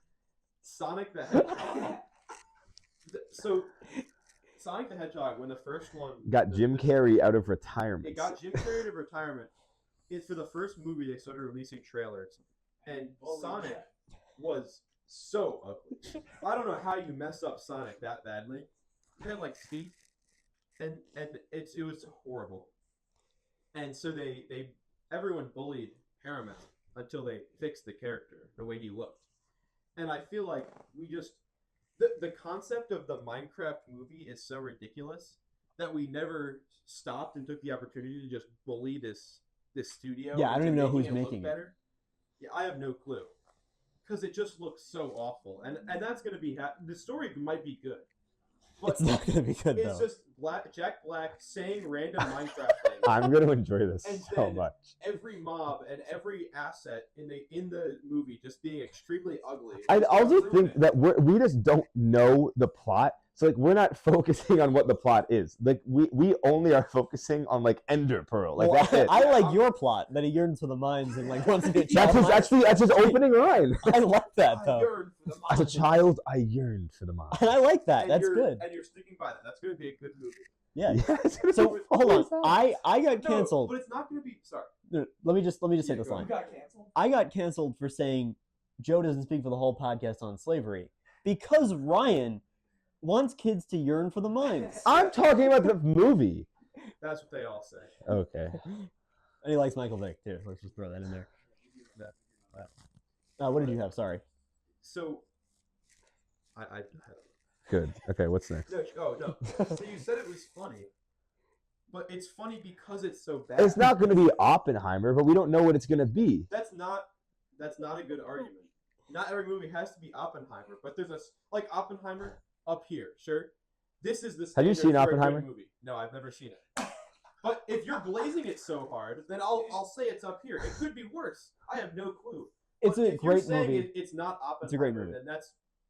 Sonic the Hedgehog. So, Sonic the Hedgehog, when the first one Got Jim Carrey out of retirement. It got Jim Carrey out of retirement. It's for the first movie they started releasing trailers, and Sonic was so ugly. I don't know how you mess up Sonic that badly. It had like teeth, and it was horrible. And so they everyone bullied Paramount until they fixed the character, the way he looked. And I feel like we just the concept of the Minecraft movie is so ridiculous that we never stopped and took the opportunity to just bully this studio. Yeah, I don't into even know who's look making it. better. Yeah, I have no clue. Because it just looks so awful. And that's going to be... the story might be good. But It's not gonna be good it's though. just Jack Black saying random Minecraft things. I'm going to enjoy this And so then- much. Every mob and every asset in the movie just being extremely ugly. I It's also gonna ruin think it. that we just don't know the plot. So like we're not focusing on what the plot is. Like we only are focusing on like Ender Pearl. Like Well, that's it. I like your plot that he yearns for the mines and like wants to get That's his, child that's his oopening line. I like that I though. yearn for the As a mob. child, I yearned for the mom. And I like that. And That's you're- good. And you're sticking by that. That's going to be a good movie. Yeah. Yeah, it's gonna So be hold on. so I got No, canceled. but it's not going to be... Sorry. No, let me just Yeah, say this go line. You got canceled? I got canceled for saying Joe doesn't speak for the whole podcast on slavery because Ryan wants kids to yearn for the mines. I'm talking about the movie. That's what they all say. Okay. And he likes Michael Vick too. Let's just throw that in there. What did you have? Sorry. So... I Good. Okay, what's next? no, oh, no. So you said it was funny. But it's funny because it's so bad. It's not going to be Oppenheimer, but we don't know what it's going to be. That's not a good argument. Not every movie has to be Oppenheimer, but there's like Oppenheimer up here, sure. This is the Have you standard seen for a good Oppenheimer? movie. No, I've never seen it. But if you're blazing it so hard, then I'll say it's up here. It could be worse. I have no clue. It's But a if you're great saying movie. It's not Oppenheimer. It's a great movie.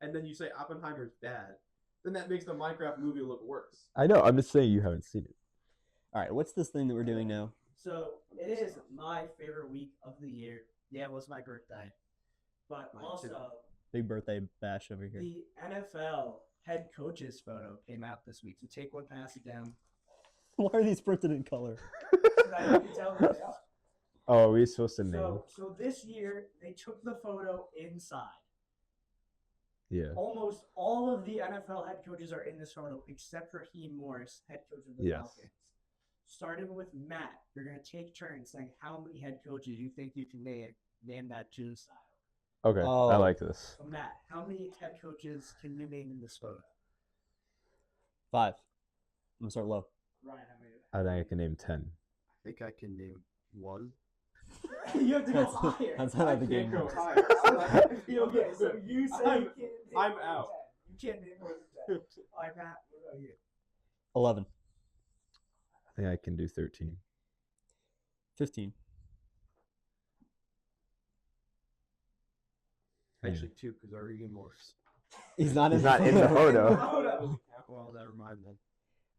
And then you say Oppenheimer's bad. Then that makes the Minecraft movie look worse. I know. I'm just saying you haven't seen it. All right. What's this thing that we're doing now? So it is my favorite week of the year. Yeah, it was my birthday. But Mine also, Big birthday bash over here. the NFL head coach's photo came out this week. So take one, pass it down. Why are these printed in color? So that you can tell who they are. Oh, are we supposed to name? So this year, they took the photo inside. Yeah. Almost all of the NFL head coaches are in this photo except Raheem Morris, head coach of the Yes. Falcons. Starting with Matt, you're going to take turns saying how many head coaches you think you can name that June style. Okay. Oh. I like this. So Matt, how many head coaches can you name in this photo? 5. I'm gonna start low. Ryan, how many? I think I can name 10. I think I can name one. You have to go That's, higher. that's how the can't game go works. higher. Okay, so you say I'm- you can't name I'm more than out. 10. You can't name more than 10. All right, Matt, what about you? 11. I think I can do 13. 15. Actually, two, because our remorse. He's not He's not in the photo. Well, never mind then.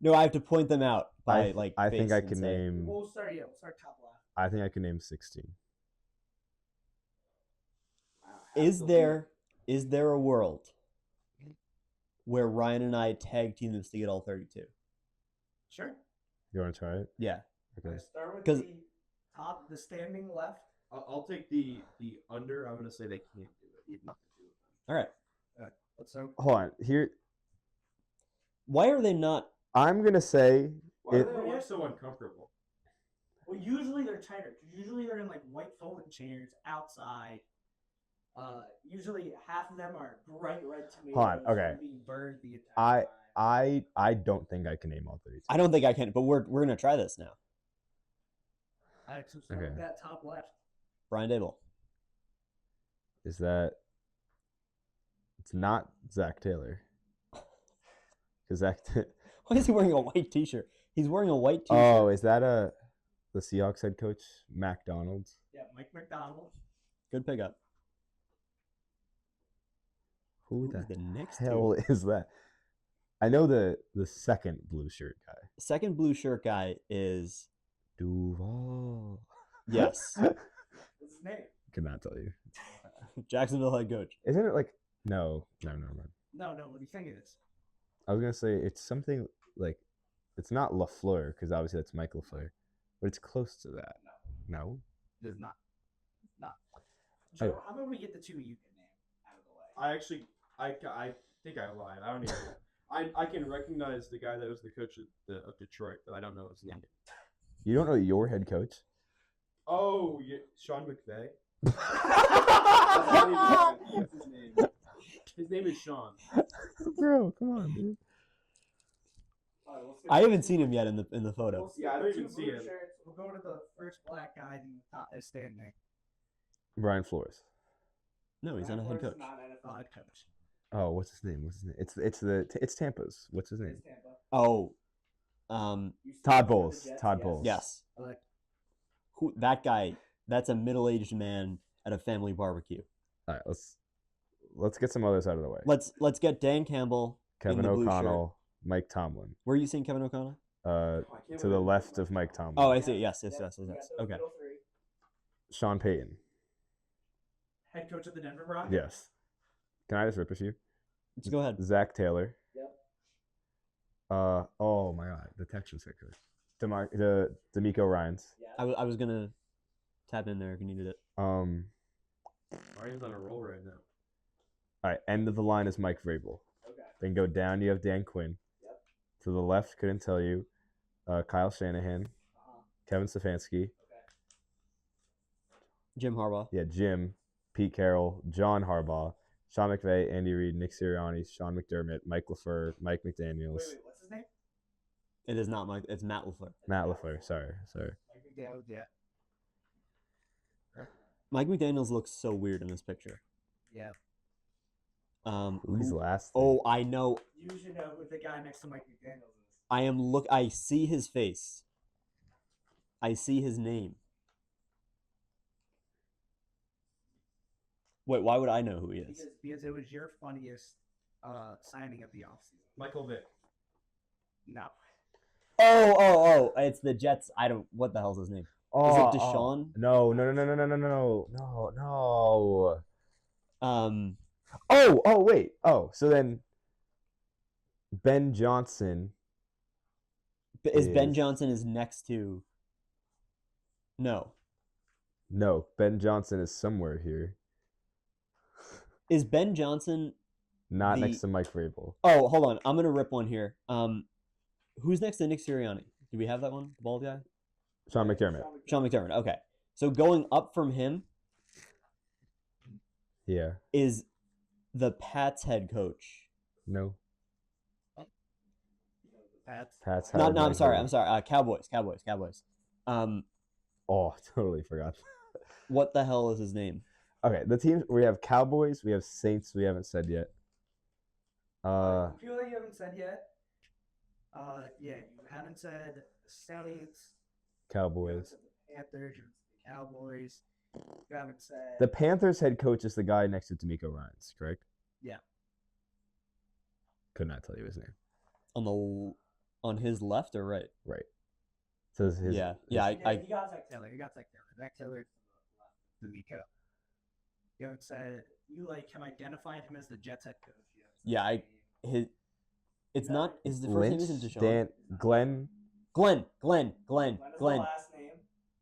No, I have to point them out by like. I think face I and can say- name. We'll start top left. I think I can name 16. Is there a world where Ryan and I tag team this to get all 32? Sure. You want to try it? Yeah. Okay. Start with 'Cause- the top, the standing left. I'll take the under. I'm gonna say they can't do it. Even the two of them. All right. Let's hope. Hold on. Here, Why are they not? I'm gonna say Why it. do they look so uncomfortable? Well, usually they're tighter. Usually they're in like white folding chairs outside. Usually half of them are bright red tomatoes. Hold on, okay. from being burned the entire time. I don't think I can name all 32. I don't think I can, but we're gonna try this now. All right, so start Okay. with that top left. Brian Dable. Is that? It's not Zach Taylor. Because Zach. Why is he wearing a white T-shirt? He's wearing a white T-shirt. Oh, is that the Seahawks head coach, McDonald's? Yeah, Mike McDonald. Good pickup. Who Who's the the next hell is that? I know the second blue shirt guy. Second blue shirt guy is Duval. yes, What's his name? Could not tell you. Jacksonville head coach. Isn't it like no, never mind. No, what do you think it is? I was gonna say it's something like it's not LaFleur because obviously that's Mike LaFleur, but it's close to that. No, There's not. Joe, how about we get the two you can name out of the way? I actually, I think I lied. I don't even. I can recognize the guy that was the coach of Detroit, but I don't know his name. you don't know your head coach. Oh, yeah, Sean McVay. That's his name. His name is Sean. Bro, come on, dude. All right, let's I haven't seen him yet in the photo. We'll Yeah, I the don't two even see blue him. shirts. We'll go to the first black guy in the top is standing. Brian Flores. No, he's not a head Flores coach. is not an NFL head coach. Oh, what's his name? It's Tampa's. What's his name? It's Tampa. Oh, You see Todd him for the Bowles. Jets, Todd yes. Bowles. yes. Like, Who that guy? That's a middle-aged man at a family barbecue. All right, let's get some others out of the way. Let's get Dan Campbell. Kevin the blue O'Connell, Mike Tomlin. Where are you seeing Kevin O'Connell? To the left of Mike Tomlin. Oh, I see. Yes. we got those Okay. middle three. Sean Payton. Head coach of the Denver Broncos. Yes. Can I just rip a few? Let's go ahead. Zach Taylor. Yep. Oh my God, the Texans head coach. D'Amico Ryans. Yeah. I was gonna tap in there if you needed it. Ryan's on a roll right now. All right, end of the line is Mike Vrabel. Okay. Then go down, you have Dan Quinn. Yep. To the left, couldn't tell you. Kyle Shanahan, Uh-huh. Kevin Stefanski. Okay. Jim Harbaugh. Yeah, Jim, Pete Carroll, John Harbaugh, Sean McVay, Andy Reid, Nick Sirianni, Sean McDermott, Mike LaFleur, Mike McDaniels, Wait, what's his name? It is not Mike. It's Matt LaFleur. Matt LaFleur. Sorry. Mike McDaniel. Yeah. Mike McDaniel's looks so weird in this picture. Yeah. Who's who- last? Oh, I know. You should know who the guy next to Mike McDaniels is. I see his face. I see his name. Wait, why would I know who he is? Because it was your funniest signing of the offseason. Michael Vick. No. Oh! It's the Jets. I don't. What the hell's his name? Is it Deshaun? No. Wait. So then Ben Johnson. Is Ben Is- Johnson is next to? No. No, Ben Johnson is somewhere here. Is Ben Johnson? Not The- next to Mike Vrabel. Oh, hold on. I'm gonna rip one here. Who's next to Nick Sirianni? Do we have that one? The bald guy? Sean McDermott. Sean McDermott. Okay. So going up from him Yeah. is the Pats head coach. No. Pats. Pats. No, had no, I'm Mike sorry. Vrabel. I'm sorry. Cowboys. Oh, totally forgot. What the hell is his name? Okay, the teams we have Cowboys, we have Saints. We haven't said yet. A few that you haven't said yet. Yeah, you haven't said the Saints. You haven't Cowboys. said the Panthers. You haven't said the Cowboys. You haven't said The Panthers head coach is the guy next to D'Amico Ryans, correct? Yeah. Could not tell you his name. On his left or right? Right. So his, Yeah. you got Zach Taylor. You got Zach Taylor. Zach Taylor to the Miko. You haven't said you can identify him as the Jets head coach. Yeah, it's not. Is the first name Lynch, isn't Deshaun? Dan, Glenn, Glenn. Is the last name?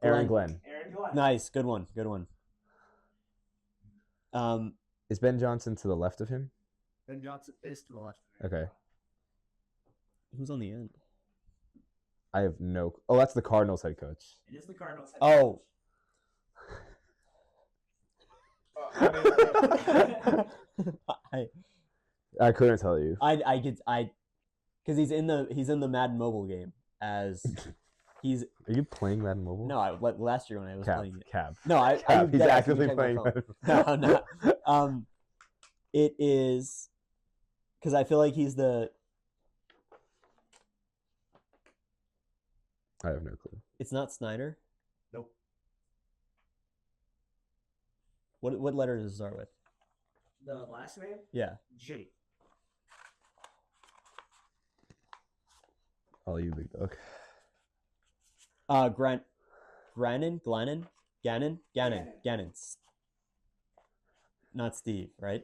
Aaron Glenn. Aaron Glenn. Nice, good one. Is Ben Johnson to the left of him? Ben Johnson is to the left. Okay. Who's on the end? I have no. Oh, that's the Cardinals head coach. It is the Cardinals head Oh. I couldn't tell you. Because he's in the Madden mobile game as he's Are you playing Madden Mobile? no. Last year when I was playing it. Cab. No, I Cab. He's dead ass, actively you can check playing my Madden. phone. No. It is because I feel like he's the. I have no clue. It's not Snyder. Nope. What letter does it start with? The last name? Yeah. G. All you big dog. Gannon. Not Steve, right?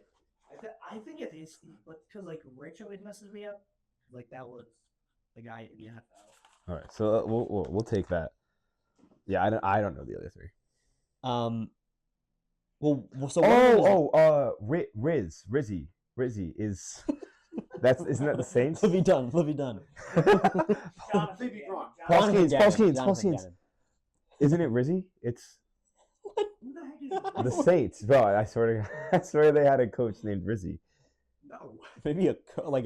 I think it is Steve, but because Rich always messes me up. That was the guy in the NFL. All right, so we'll take that. Yeah, I don't know the other three. Well, so Rizzy is isn't that the Saints? Livy Dunn. Jonathan Gannon. Paul Skeens. Jonathan Gannon. Isn't it Rizzy? It's Who the heck is the Saints, bro. I swear they had a coach named Rizzy. No. Maybe a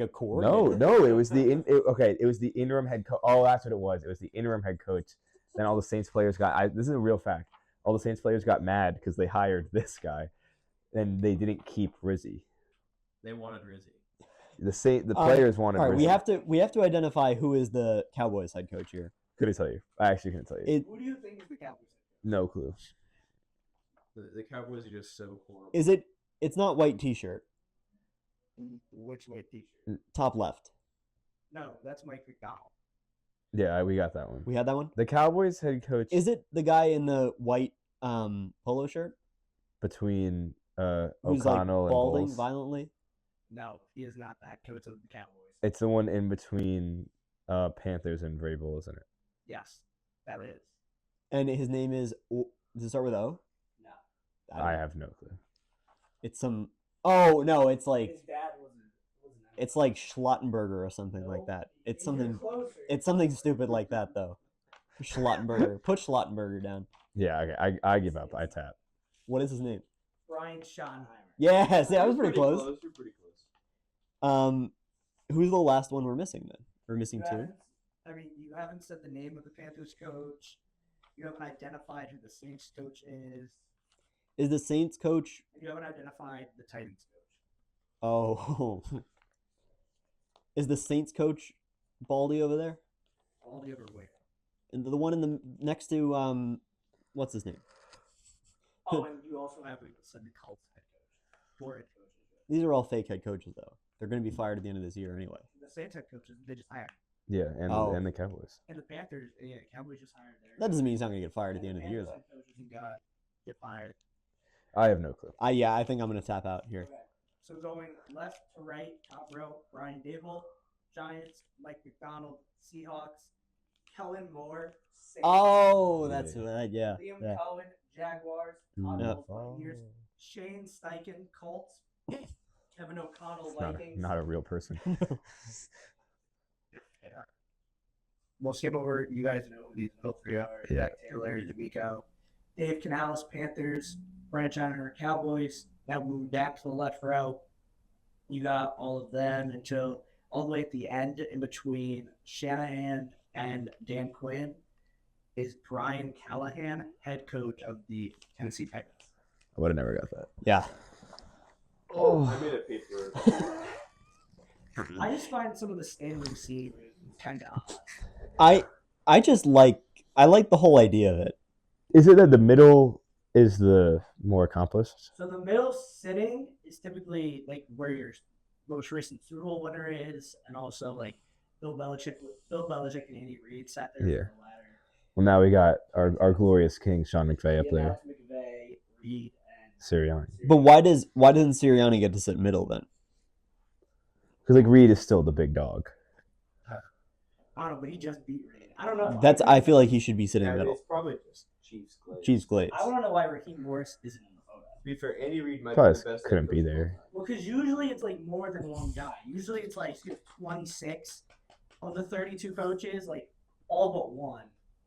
coordinator. No, it was it was the interim head coach. Oh, that's what it was. It was the interim head coach. Then all the Saints players this is a real fact. All the Saints players got mad because they hired this guy, and they didn't keep Rizzy. They wanted Rizzy. The players wanted All right, Rizzy. we have to identify who is the Cowboys head coach here. Couldn't tell you. I actually couldn't tell you. Who do you think is the Cowboys? No clue. The Cowboys are just so horrible. Is it? It's not white T-shirt. Which white T-shirt? Top left. No, that's Mike McDonald. Yeah, we got that one. We had that one. The Cowboys head coach Is it the guy in the white polo shirt between who's O'Connell and balding Bowles. violently? No, he is not that coach of the Cowboys. It's the one in between Panthers and Vrabel, isn't it? Yes, that is. And his name is. Does it start with O? No. I have no clue. It's some. Oh no! It's like His dad wasn't. it's like Schlottenberger or something like that. It's something. It's something stupid like that though. Schlottenberger. Put Schlottenberger down. Yeah, okay. I give up. I tap. What is his name? Brian Schottenheimer. Yes, yeah, I was pretty close. You're pretty close. Who's the last one we're missing then? We're missing You two. you haven't said the name of the Panthers coach. You haven't identified who the Saints coach is. Is the Saints coach? And you haven't identified the Titans coach. Oh, is the Saints coach Baldy over there? All the other way. And the one in the next to what's his name? Oh, and you also haven't said the Colts head coach. 4 head coaches. These are all fake head coaches though. They're going to be fired at the end of this year anyway. The Saints head coaches, they just hired. Yeah, and Oh. and the Cowboys. And the Panthers, Cowboys just hired their. That doesn't mean he's not going to get fired at the end of the year though. Panthers head coaches and got get fired. I have no clue. I think I'm going to tap out here. Okay. So going left to right, top row, Brian Dable, Giants, Mike McDonald, Seahawks, Kellen Moore, Saints, Oh, that's yeah. Liam Yeah. Cohen, Jaguars, Todd Bowles, Buccaneers, Shane Steichen, Colts, Kevin O'Connell, It's not Vikings. not a real person. We'll skip over. You guys know who these both three are. Yeah. Zach Taylor, D'Amico, Dave Canales, Panthers, Brad Johnner, Cowboys. Now moving back to the left row. You got all of them until all the way at the end, in between Shanahan and Dan Quinn, is Brian Callahan, head coach of the Tennessee Titans. I would have never got that. Yeah. I made a paper. I just find some of the standing seat kind of odd. I just like the whole idea of it. Is it that the middle is the more accomplished? So the middle sitting is typically like where your most recent Super Bowl winner is, and also like Bill Belichick and Andy Reid sat there Yeah. for the ladder. Well, now we got our glorious king, Sean McVay, up Yeah, there. now it's McVay, Reid, and Sirianni. But why doesn't Sirianni get to sit middle then? Because like Reed is still the big dog. I don't know, but he just beat Reid. I don't know. I feel like he should be sitting Yeah, middle. it's probably just Chiefs. Chiefs Glades. I want to know why Raheem Morris isn't in the photo. To be fair, Andy Reid might Probably be the best. couldn't head be coach of all there. time. Well, because usually it's like more than one guy. Usually it's like 26 of the 32 coaches, like all but one.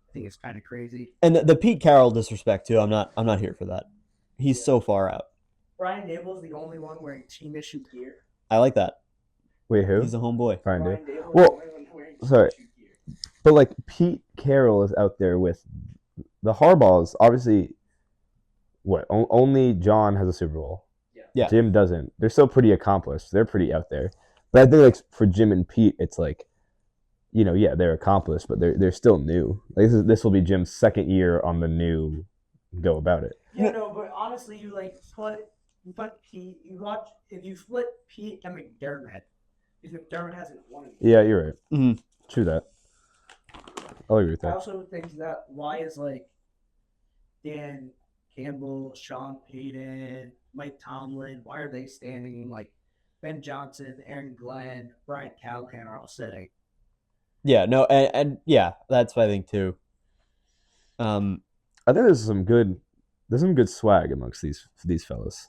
I think it's kind of crazy. And the Pete Carroll disrespect too. I'm not here for that. He's so far out. Brian Dable's the only one wearing team issue gear. I like that. Wait, who? He's a homeboy. Brian Brian Dable. Dable's Well, the only one wearing sorry. team issue gear. But like Pete Carroll is out there with the Harbaughs. Obviously, what? Only John has a Super Bowl. Yeah. Jim doesn't. They're still pretty accomplished. They're pretty out there. But I think like for Jim and Pete, it's like, yeah, they're accomplished, but they're still new. Like this will be Jim's second year on the new go about it. Yeah, no, but honestly, you put Pete. You watch if you split Pete and McDermott, because McDermott hasn't won it. Yeah, you're right. Mhm. True that. I'll agree with I that. also think that why is like Dan Campbell, Sean Payton, Mike Tomlin, why are they standing? Like Ben Johnson, Aaron Glenn, Brian Callahan are all sitting. Yeah, no, and yeah, that's what I think too. I think there's some good swag amongst these fellas.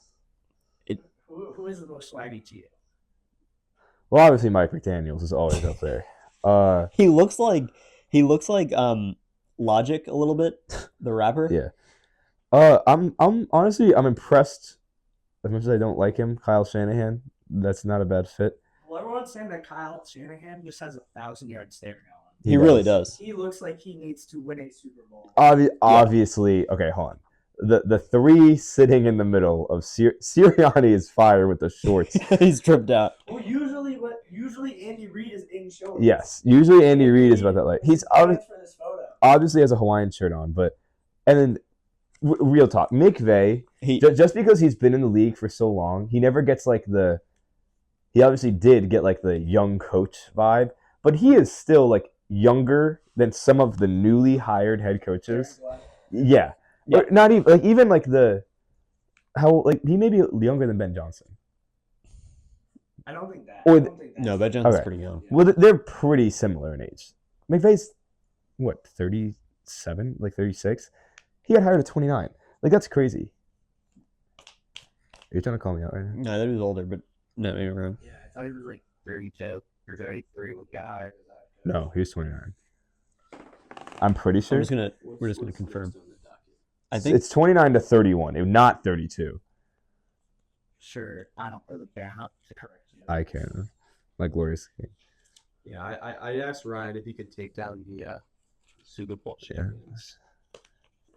Who is the most swaggy to you? Well, obviously Mike McDaniels is always up there. He looks like Logic a little bit, the rapper. Yeah. I'm honestly impressed. As much as I don't like him, Kyle Shanahan, that's not a bad fit. Well, everyone's saying that Kyle Shanahan just has 1,000-yard stare now. He really does. He looks like he needs to win a Super Bowl. Obviously, okay, hold on. The three sitting in the middle of Sirianni is fire with the shorts. He's tripped out. Well, usually Andy Reid is in shorts. Yes, usually Andy Reid is about that light. He's for this photo. obviously has a Hawaiian shirt on, but and then real talk, McVay, just because he's been in the league for so long, he never gets like he obviously did get like the young coach vibe, but he is still like younger than some of the newly hired head coaches. Yeah. Or not even like he may be younger than Ben Johnson. I don't think that. No, Ben Johnson's Okay. pretty young. Well, they're pretty similar in age. McVay's what, 37, like 36? He got hired at 29. Like that's crazy. Are you trying to call me out right now? No, that was older, but no, maybe wrong. Yeah, I thought he was like 32 or 33 with guy. No, he was 29. I'm pretty sure. We're just gonna confirm. I think It's 29 to 31, if not 32. Sure, I don't really care how to correct you. I can. My glorious king. Yeah, I asked Ryan if he could take down the Super Bowl champions.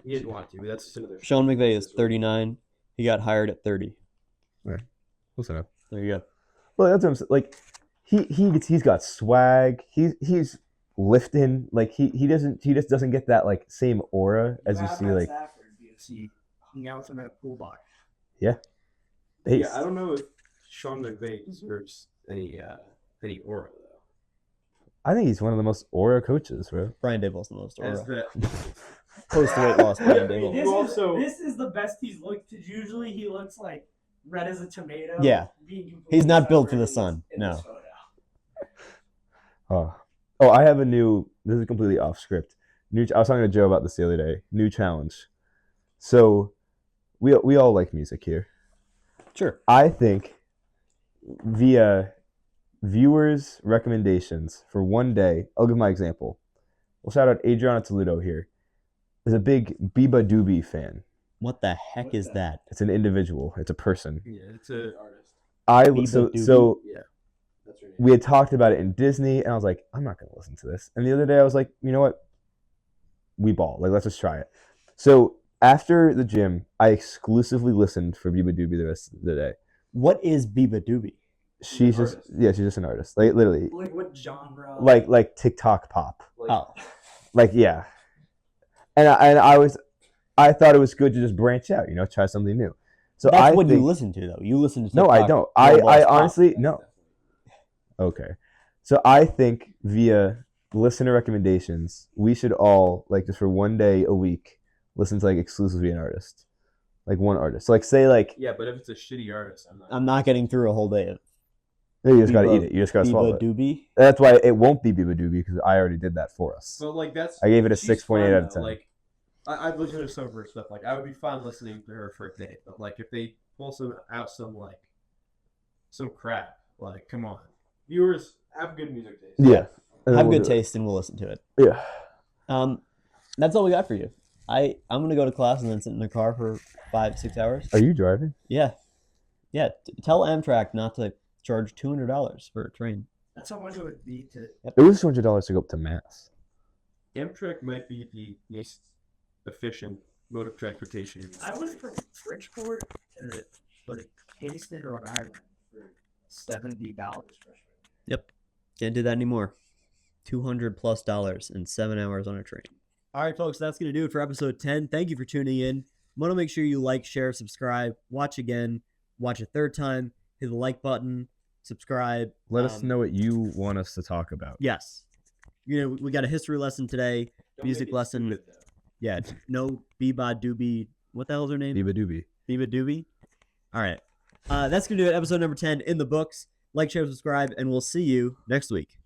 He didn't want to, but that's just another. Sean McVay is 39. He got hired at 30. Close enough. There you go. Well, that's what I'm saying. Like, he's got swag. He's lifting. Like he just doesn't get that like same aura as you see like. Stafford, he hung out with him at a pool bar. Hey, Yeah, I don't know if Sean McVay deserves any aura though. I think he's one of the most aura coaches, bro. Brian Dable's the most As aura. the Post weight loss, Brian Dable. This is the best he's looked. Because usually he looks like red as a tomato. Yeah. He's not built for the sun. No. Oh, I have a new. This is completely off script. I was talking to Joe about this the other day. New challenge. So, we all like music here. Sure. I think via viewers' recommendations for one day, I'll give my example. We'll shout out Adriana Toledo here. Is a big Biba Doobie fan. What the heck is that? It's an individual. It's a person. yeah, it's an artist. So Yeah. That's her name. we had talked about it in Disney, and I was like, I'm not gonna listen to this. And the other day, I was like, you know what? We ball. Like, let's just try it. So after the gym, I exclusively listened for Biba Doobie the rest of the day. What is Biba Doobie? She's just she's just an artist. Like literally, Like what genre? like TikTok pop. Like, Oh, Like yeah. And I thought it was good to just branch out, try something new. So that's I what think, you listen to, though. You listen to No, I TikTok don't. Robots I pop. honestly no. Okay. So I think via listener recommendations, we should all like just for one day a week listen to like exclusively an artist. Like one artist. So like say like Yeah, but if it's a shitty artist, I'm not. I'm not getting through a whole day of you just gotta Biba- eat it. You just gotta swallow Biba it. Doobie. That's why it won't be Biba Doobie because I already did that for us. But like that's. I gave it a she's 6.8 fun, out of though. 10. Like, I've listened to some of her stuff. Like, I would be fine listening to her for a day. But like, if they pull some crap, like, come on, viewers have good music taste. Yeah. And then Have we'll good do it. taste, and we'll listen to it. Yeah. That's all we got for you. I'm gonna go to class and then sit in the car for 5-6 hours. Are you driving? Yeah. Tell Amtrak not to charge $200 for a train. That's how much it would be to. It was $200 to go up to Mass. Amtrak might be the least efficient mode of transportation. I went from Bridgeport to like Kingston, Rhode Island for $70 freshman. Can't do that anymore. $200+ in 7 hours on a train. All right, folks, that's going to do it for episode 10. Thank you for tuning in. Want to make sure you like, share, subscribe, watch again, watch a third time, hit the like button, subscribe. Let us know what you want us to talk about. Yes. We got a history lesson today, music lesson. Yeah, no Biba Doobie. What the hell's her name? Biba Doobie. Biba Doobie. All right. That's going to do it. Episode number 10 in the books. Like, share, subscribe, and we'll see you next week.